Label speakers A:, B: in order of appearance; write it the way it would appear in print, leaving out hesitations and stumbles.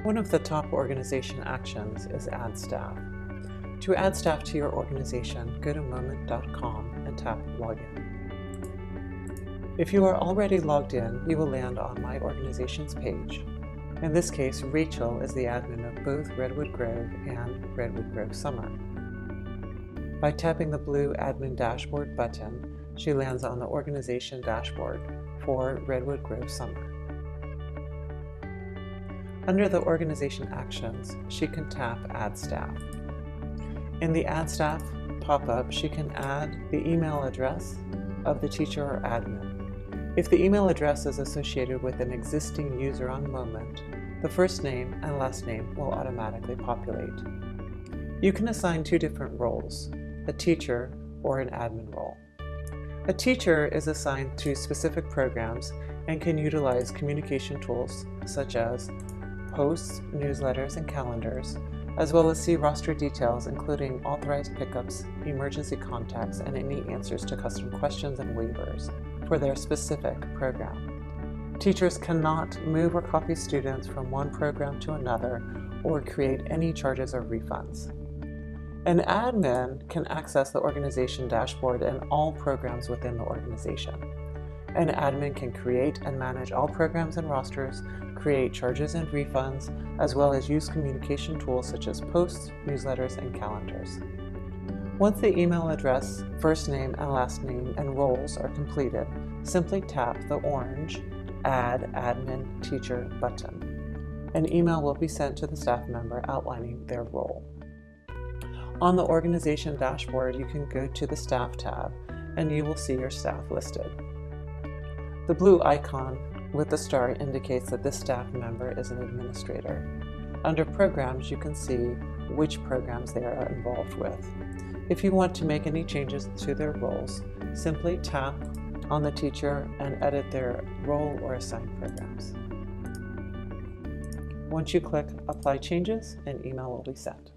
A: One of the top organization actions is add staff. To add staff to your organization, go to moment.com and tap Login. If you are already logged in, you will land on My Organizations page. In this case, Rachel is the admin of both Redwood Grove and Redwood Grove Summer. By tapping the blue Admin Dashboard button, she lands on the organization dashboard for Redwood Grove Summer. Under the organization actions, she can tap Add Staff. In the Add Staff pop-up, she can add the email address of the teacher or admin. If the email address is associated with an existing user on Moment, the first name and last name will automatically populate. You can assign two different roles, a teacher or an admin role. A teacher is assigned to specific programs and can utilize communication tools such as posts, newsletters, and calendars, as well as see roster details including authorized pickups, emergency contacts, and any answers to custom questions and waivers for their specific program. Teachers cannot move or copy students from one program to another or create any charges or refunds. An admin can access the organization dashboard and all programs within the organization. An admin can create and manage all programs and rosters, create charges and refunds, as well as use communication tools such as posts, newsletters, and calendars. Once the email address, first name and last name, and roles are completed, simply tap the orange Add Admin Teacher button. An email will be sent to the staff member outlining their role. On the organization dashboard, you can go to the Staff tab and you will see your staff listed. The blue icon with the star indicates that this staff member is an administrator. Under Programs, you can see which programs they are involved with. If you want to make any changes to their roles, simply tap on the teacher and edit their role or assign programs. Once you click Apply Changes, an email will be sent.